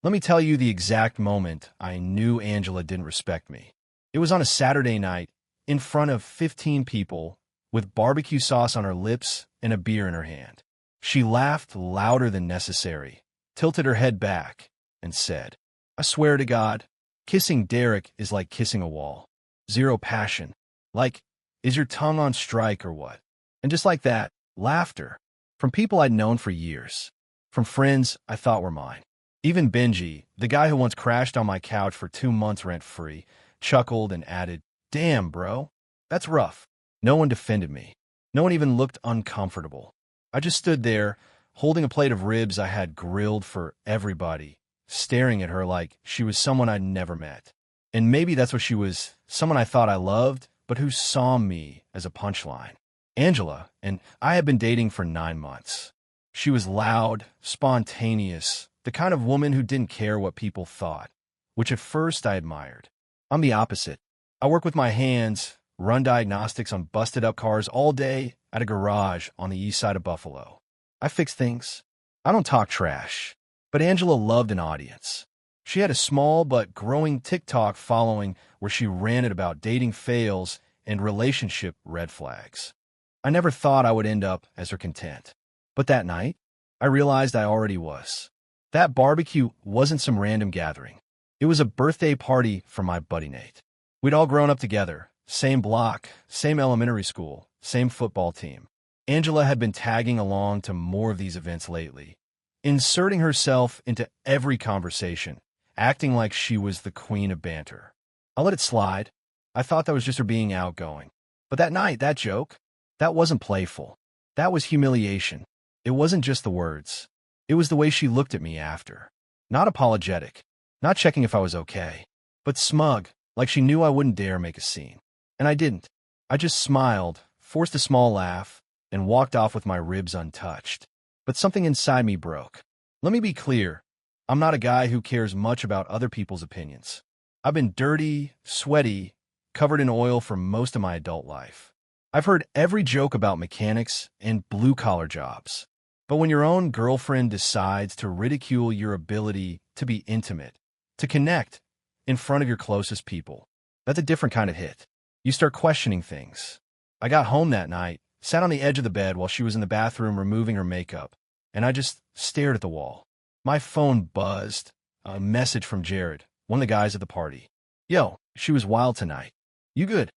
Let me tell you the exact moment I knew Angela didn't respect me. It was on a Saturday night, in front of 15 people, with barbecue sauce on her lips and a beer in her hand. She laughed louder than necessary, tilted her head back, and said, "I swear to God, kissing Derek is like kissing a wall. Zero passion. Like, is your tongue on strike or what?" And just like that, laughter. From people I'd known for years. From friends I thought were mine. Even Benji, the guy who once crashed on my couch for 2 months rent-free, chuckled and added, "Damn, bro, that's rough." No one defended me. No one even looked uncomfortable. I just stood there, holding a plate of ribs I had grilled for everybody, staring at her like she was someone I'd never met. And maybe that's what she was, someone I thought I loved, but who saw me as a punchline. Angela and I had been dating for 9 months. She was loud, spontaneous, the kind of woman who didn't care what people thought, which at first I admired. I'm the opposite. I work with my hands, run diagnostics on busted-up cars all day at a garage on the east side of Buffalo. I fix things. I don't talk trash. But Angela loved an audience. She had a small but growing TikTok following where she ranted about dating fails and relationship red flags. I never thought I would end up as her content. But that night, I realized I already was. That barbecue wasn't some random gathering. It was a birthday party for my buddy Nate. We'd all grown up together, same block, same elementary school, same football team. Angela had been tagging along to more of these events lately, inserting herself into every conversation, acting like she was the queen of banter. I let it slide. I thought that was just her being outgoing. But that night, that joke, that wasn't playful. That was humiliation. It wasn't just the words. It was the way she looked at me after. Not apologetic, not checking if I was okay, but smug, like she knew I wouldn't dare make a scene. And I didn't. I just smiled, forced a small laugh, and walked off with my ribs untouched. But something inside me broke. Let me be clear. I'm not a guy who cares much about other people's opinions. I've been dirty, sweaty, covered in oil for most of my adult life. I've heard every joke about mechanics and blue-collar jobs. But when your own girlfriend decides to ridicule your ability to be intimate, to connect in front of your closest people, that's a different kind of hit. You start questioning things. I got home that night, sat on the edge of the bed while she was in the bathroom removing her makeup, and I just stared at the wall. My phone buzzed. A message from Jared, one of the guys at the party. "Yo, she was wild tonight. You good?"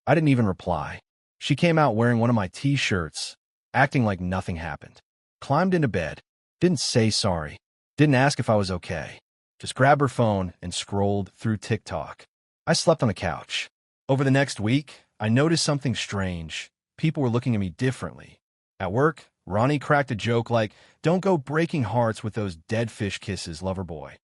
I didn't even reply. She came out wearing one of my t-shirts, acting like nothing happened. Climbed into bed, didn't say sorry, didn't ask if I was okay. Just grabbed her phone and scrolled through TikTok. I slept on the couch. Over the next week, I noticed something strange. People were looking at me differently. At work, Ronnie cracked a joke like, "Don't go breaking hearts with those dead fish kisses, lover boy."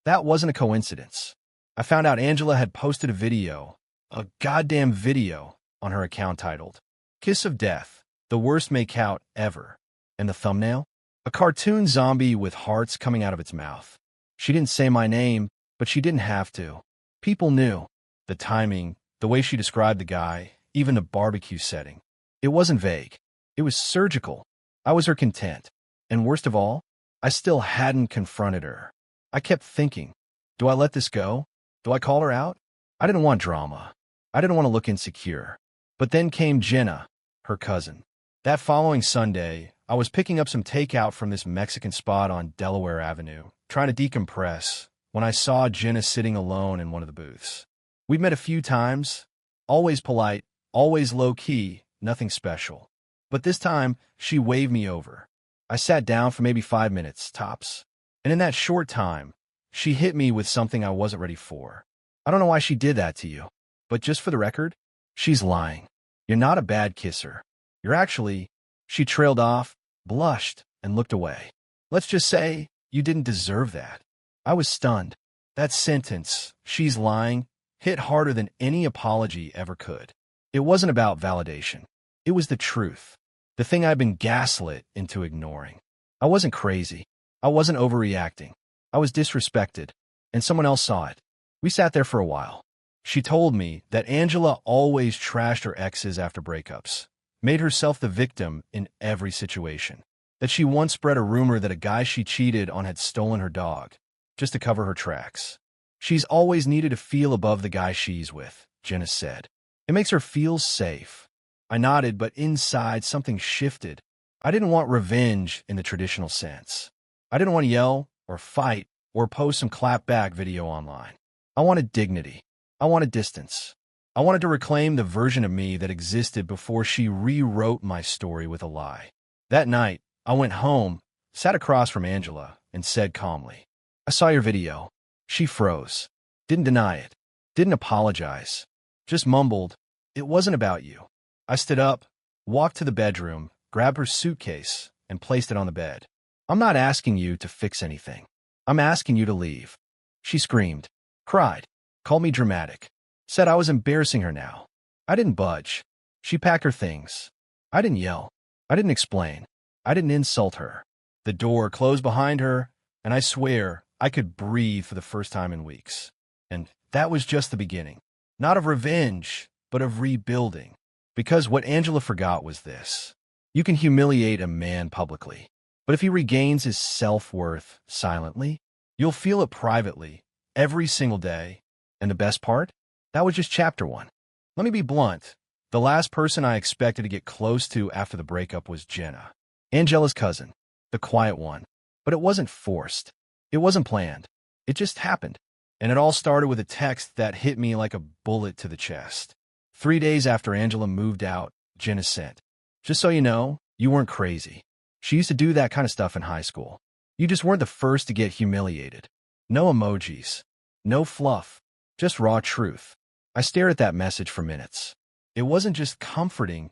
That wasn't a coincidence. I found out Angela had posted a goddamn video, on her account titled, "Kiss of Death, the worst make-out ever." And the thumbnail? A cartoon zombie with hearts coming out of its mouth. She didn't say my name, but she didn't have to. People knew. The timing, the way she described the guy, even the barbecue setting. It wasn't vague. It was surgical. I was her content. And worst of all, I still hadn't confronted her. I kept thinking, do I let this go? Do I call her out? I didn't want drama. I didn't want to look insecure. But then came Jenna, her cousin. That following Sunday, I was picking up some takeout from this Mexican spot on Delaware Avenue, trying to decompress, when I saw Jenna sitting alone in one of the booths. We'd met a few times, always polite, always low-key, nothing special. But this time, she waved me over. I sat down for maybe 5 minutes, tops. And in that short time, she hit me with something I wasn't ready for. I don't know why she did that to you, but just for the record, she's lying. You're not a bad kisser. You're actually... She trailed off, blushed, and looked away. Let's just say you didn't deserve that. I was stunned. That sentence, "she's lying," hit harder than any apology ever could. It wasn't about validation. It was the truth. The thing I'd been gaslit into ignoring. I wasn't crazy. I wasn't overreacting. I was disrespected, and someone else saw it. We sat there for a while. She told me that Angela always trashed her exes after breakups, made herself the victim in every situation, that she once spread a rumor that a guy she cheated on had stolen her dog, just to cover her tracks. She's always needed to feel above the guy she's with, Jenna said. It makes her feel safe. I nodded, but inside something shifted. I didn't want revenge in the traditional sense. I didn't want to yell or fight or post some clapback video online. I wanted dignity. I wanted distance. I wanted to reclaim the version of me that existed before she rewrote my story with a lie. That night, I went home, sat across from Angela, and said calmly, "I saw your video." She froze. Didn't deny it. Didn't apologize. Just mumbled, "It wasn't about you." I stood up, walked to the bedroom, grabbed her suitcase, and placed it on the bed. "I'm not asking you to fix anything. I'm asking you to leave." She screamed, cried, called me dramatic, said I was embarrassing her now. I didn't budge. She packed her things. I didn't yell. I didn't explain. I didn't insult her. The door closed behind her, and I swear I could breathe for the first time in weeks. And that was just the beginning. Not of revenge, but of rebuilding. Because what Angela forgot was this. You can humiliate a man publicly, but if he regains his self-worth silently, you'll feel it privately, every single day. And the best part? That was just chapter 1. Let me be blunt. The last person I expected to get close to after the breakup was Jenna. Angela's cousin. The quiet one. But it wasn't forced. It wasn't planned. It just happened. And it all started with a text that hit me like a bullet to the chest. 3 days after Angela moved out, Jenna sent, "Just so you know, you weren't crazy. She used to do that kind of stuff in high school. You just weren't the first to get humiliated." No emojis. No fluff. Just raw truth. I stared at that message for minutes. It wasn't just comforting.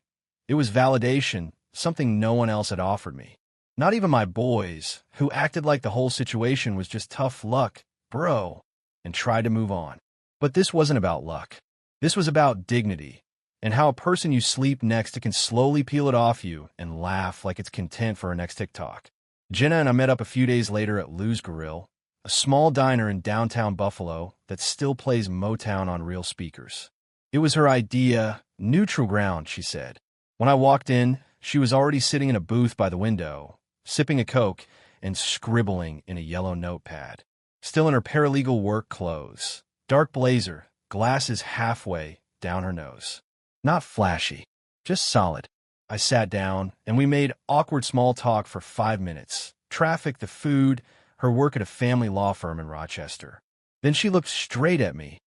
It was validation, something no one else had offered me. Not even my boys, who acted like the whole situation was just tough luck, bro, and tried to move on. But this wasn't about luck. This was about dignity, and how a person you sleep next to can slowly peel it off you and laugh like it's content for her next TikTok. Jenna and I met up a few days later at Lou's Grill, a small diner in downtown Buffalo that still plays Motown on real speakers. It was her idea, neutral ground, she said. When I walked in, she was already sitting in a booth by the window, sipping a Coke and scribbling in a yellow notepad. Still in her paralegal work clothes, dark blazer, glasses halfway down her nose. Not flashy, just solid. I sat down, and we made awkward small talk for 5 minutes. Traffic, the food, her work at a family law firm in Rochester. Then she looked straight at me,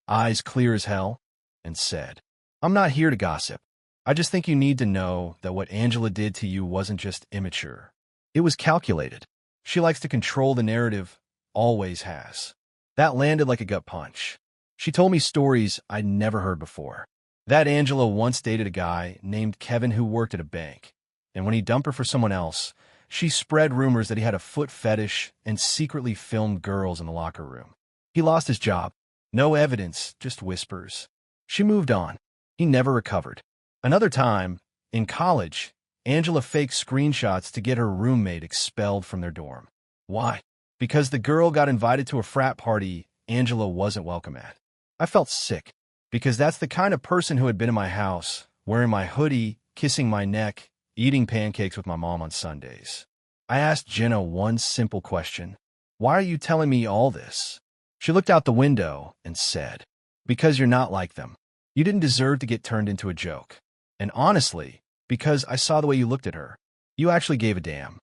eyes clear as hell, and said, "I'm not here to gossip. I just think you need to know that what Angela did to you wasn't just immature. It was calculated. She likes to control the narrative, always has." That landed like a gut punch. She told me stories I'd never heard before. That Angela once dated a guy named Kevin who worked at a bank, and when he dumped her for someone else, she spread rumors that he had a foot fetish and secretly filmed girls in the locker room. He lost his job. No evidence, just whispers. She moved on. He never recovered. Another time, in college, Angela faked screenshots to get her roommate expelled from their dorm. Why? Because the girl got invited to a frat party Angela wasn't welcome at. I felt sick, because that's the kind of person who had been in my house, wearing my hoodie, kissing my neck, eating pancakes with my mom on Sundays. I asked Jenna one simple question. "Why are you telling me all this?" She looked out the window and said, "Because you're not like them. You didn't deserve to get turned into a joke. And honestly, because I saw the way you looked at her. You actually gave a damn."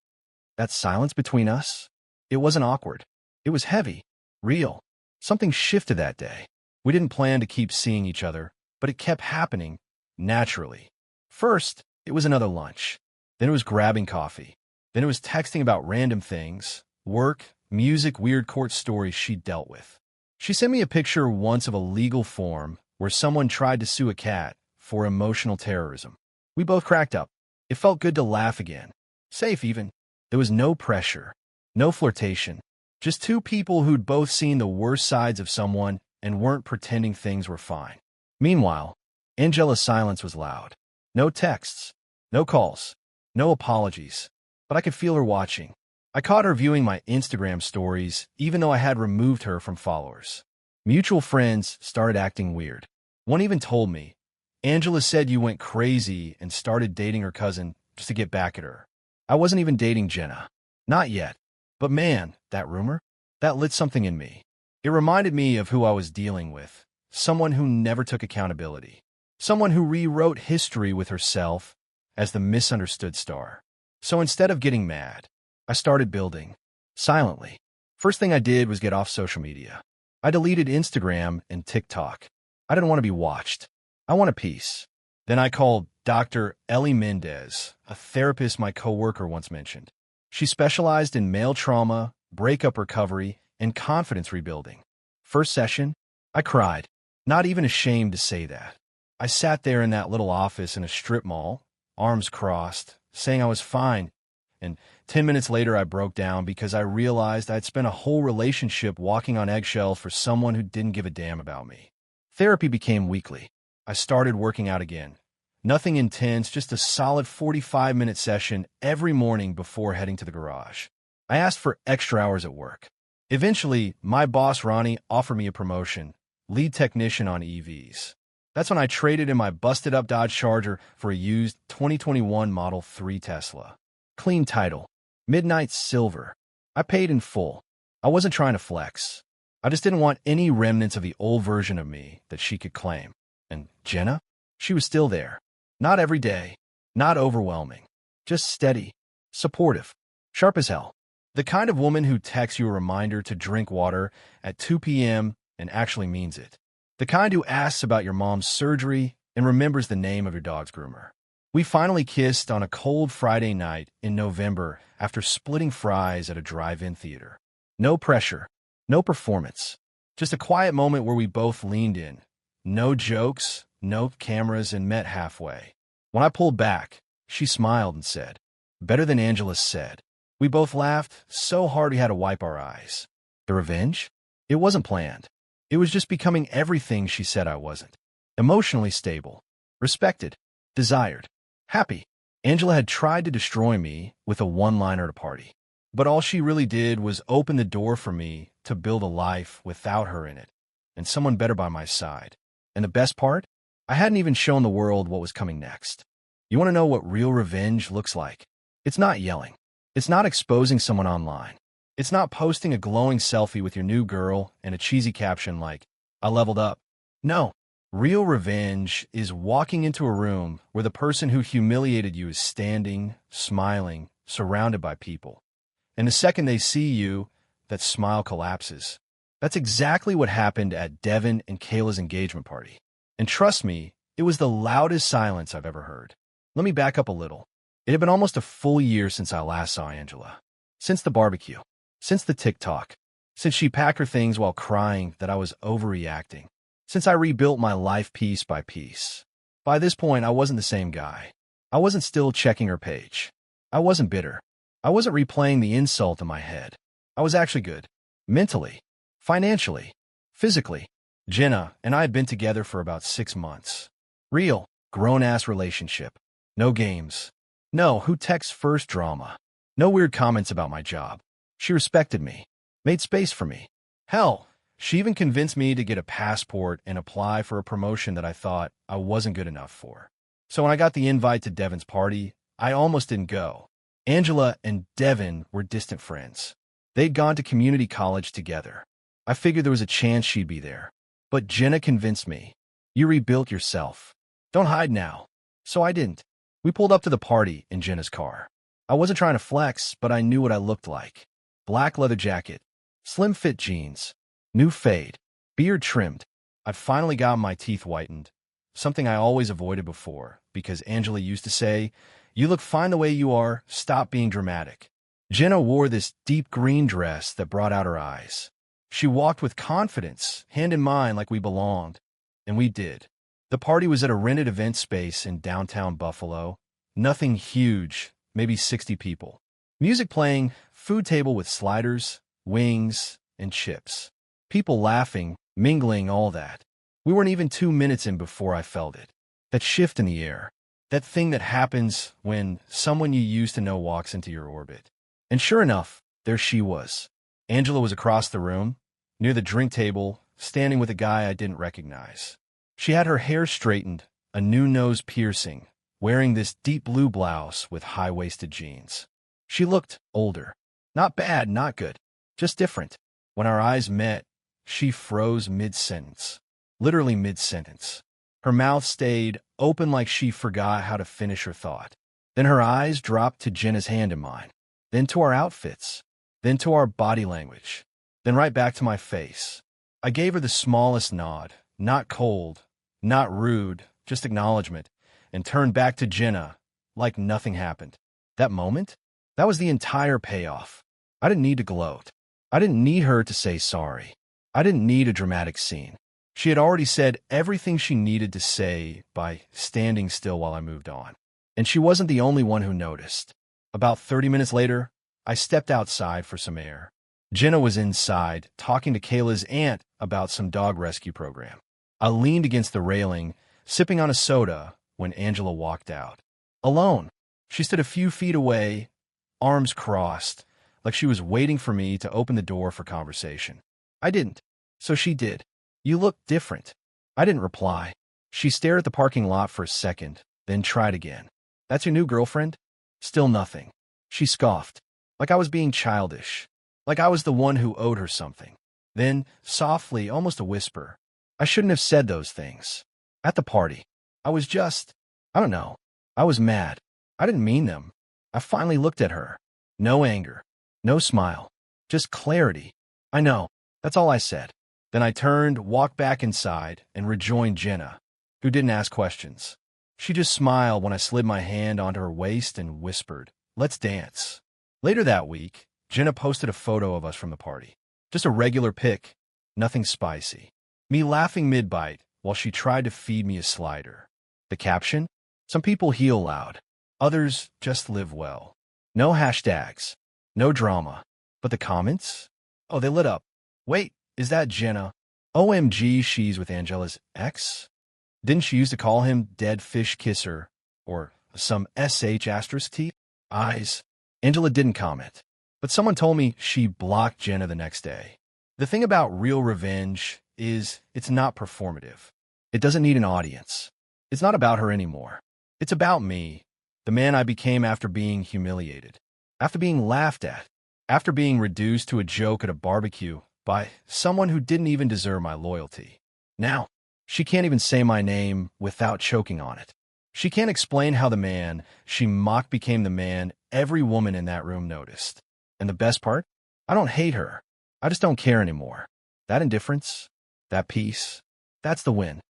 That silence between us, it wasn't awkward. It was heavy, real. Something shifted that day. We didn't plan to keep seeing each other, but it kept happening, naturally. First, it was another lunch. Then it was grabbing coffee. Then it was texting about random things, work, music, weird court stories she'd dealt with. She sent me a picture once of a legal form where someone tried to sue a cat for emotional terrorism. We both cracked up. It felt good to laugh again. Safe, even. There was no pressure, no flirtation. Just two people who'd both seen the worst sides of someone and weren't pretending things were fine. Meanwhile, Angela's silence was loud. No texts, no calls, no apologies. But I could feel her watching. I caught her viewing my Instagram stories, even though I had removed her from followers. Mutual friends started acting weird. One even told me, "Angela said you went crazy and started dating her cousin just to get back at her." I wasn't even dating Jenna. Not yet. But man, that rumor? That lit something in me. It reminded me of who I was dealing with, someone who never took accountability, someone who rewrote history with herself as the misunderstood star. So instead of getting mad, I started building, silently. First thing I did was get off social media. I deleted Instagram and TikTok. I didn't want to be watched. I wanted peace. Then I called Dr. Ellie Mendez, a therapist my coworker once mentioned. She specialized in male trauma, breakup recovery, and confidence rebuilding. First session, I cried, not even ashamed to say that. I sat there in that little office in a strip mall, arms crossed, saying I was fine, and 10 minutes later I broke down because I realized I'd spent a whole relationship walking on eggshells for someone who didn't give a damn about me. Therapy became weekly. I started working out again. Nothing intense, just a solid 45-minute session every morning before heading to the garage. I asked for extra hours at work. Eventually, my boss Ronnie offered me a promotion, lead technician on EVs. That's when I traded in my busted-up Dodge Charger for a used 2021 Model 3 Tesla. Clean title, Midnight Silver. I paid in full. I wasn't trying to flex. I just didn't want any remnants of the old version of me that she could claim. And Jenna? She was still there. Not every day, not overwhelming, just steady, supportive, sharp as hell. The kind of woman who texts you a reminder to drink water at 2 p.m. and actually means it. The kind who asks about your mom's surgery and remembers the name of your dog's groomer. We finally kissed on a cold Friday night in November after splitting fries at a drive-in theater. No pressure, no performance, just a quiet moment where we both leaned in. No jokes, no cameras, and met halfway. When I pulled back, she smiled and said, "Better than Angela said." We both laughed so hard we had to wipe our eyes. The revenge? It wasn't planned. It was just becoming everything she said I wasn't. Emotionally stable, respected, desired, happy. Angela had tried to destroy me with a one-liner at a party. But all she really did was open the door for me to build a life without her in it, and someone better by my side. And the best part? I hadn't even shown the world what was coming next. You want to know what real revenge looks like? It's not yelling. It's not exposing someone online. It's not posting a glowing selfie with your new girl and a cheesy caption like, "I leveled up." No. Real revenge is walking into a room where the person who humiliated you is standing, smiling, surrounded by people. And the second they see you, that smile collapses. That's exactly what happened at Devin and Kayla's engagement party. And trust me, it was the loudest silence I've ever heard. Let me back up a little. It had been almost a full year since I last saw Angela. Since the barbecue. Since the TikTok. Since she packed her things while crying that I was overreacting. Since I rebuilt my life piece by piece. By this point, I wasn't the same guy. I wasn't still checking her page. I wasn't bitter. I wasn't replaying the insult in my head. I was actually good. Mentally. Financially. Physically. Jenna and I had been together for about 6 months. Real, grown-ass relationship. No games. No who texts first drama. No weird comments about my job. She respected me. Made space for me. Hell, she even convinced me to get a passport and apply for a promotion that I thought I wasn't good enough for. So when I got the invite to Devin's party, I almost didn't go. Angela and Devin were distant friends. They'd gone to community college together. I figured there was a chance she'd be there. But Jenna convinced me. You rebuilt yourself. Don't hide now. So I didn't. We pulled up to the party in Jenna's car. I wasn't trying to flex, but I knew what I looked like. Black leather jacket, slim fit jeans, new fade, beard trimmed. I'd finally gotten my teeth whitened, something I always avoided before, because Angela used to say, "You look fine the way you are, stop being dramatic." Jenna wore this deep green dress that brought out her eyes. She walked with confidence, hand in mind like we belonged. And we did. The party was at a rented event space in downtown Buffalo. Nothing huge, maybe 60 people. Music playing, food table with sliders, wings, and chips. People laughing, mingling, all that. We weren't even 2 minutes in before I felt it. That shift in the air. That thing that happens when someone you used to know walks into your orbit. And sure enough, there she was. Angela was across the room, near the drink table, standing with a guy I didn't recognize. She had her hair straightened, a new nose piercing, wearing this deep blue blouse with high-waisted jeans. She looked older. Not bad, not good, just different. When our eyes met, she froze mid-sentence. Literally mid-sentence. Her mouth stayed open like she forgot how to finish her thought. Then her eyes dropped to Jenna's hand in mine. Then to our outfits. Then to our body language. Then right back to my face. I gave her the smallest nod, not cold, not rude, just acknowledgement, and turned back to Jenna like nothing happened. That moment? That was the entire payoff. I didn't need to gloat. I didn't need her to say sorry. I didn't need a dramatic scene. She had already said everything she needed to say by standing still while I moved on. And she wasn't the only one who noticed. About 30 minutes later, I stepped outside for some air. Jenna was inside, talking to Kayla's aunt about some dog rescue program. I leaned against the railing, sipping on a soda, when Angela walked out. Alone. She stood a few feet away, arms crossed, like she was waiting for me to open the door for conversation. I didn't, so she did. You look different. I didn't reply. She stared at the parking lot for a second, then tried again. That's your new girlfriend? Still nothing. She scoffed, like I was being childish, like I was the one who owed her something. Then, softly, almost a whisper, I shouldn't have said those things. At the party. I was just, I don't know. I was mad. I didn't mean them. I finally looked at her. No anger. No smile. Just clarity. I know. That's all I said. Then I turned, walked back inside, and rejoined Jenna, who didn't ask questions. She just smiled when I slid my hand onto her waist and whispered, "Let's dance." Later that week, Jenna posted a photo of us from the party. Just a regular pic. Nothing spicy. Me laughing mid-bite while she tried to feed me a slider. The caption? Some people heal loud. Others just live well. No hashtags. No drama. But the comments? Oh, they lit up. Wait, is that Jenna? OMG, she's with Angela's ex? Didn't she used to call him dead fish kisser? Or some SH*T? Eyes. Angela didn't comment. But someone told me she blocked Jenna the next day. The thing about real revenge is it's not performative. It doesn't need an audience. It's not about her anymore. It's about me, the man I became after being humiliated, after being laughed at, after being reduced to a joke at a barbecue by someone who didn't even deserve my loyalty. Now, she can't even say my name without choking on it. She can't explain how the man she mocked became the man every woman in that room noticed. And the best part? I don't hate her. I just don't care anymore. That indifference, that peace, that's the win.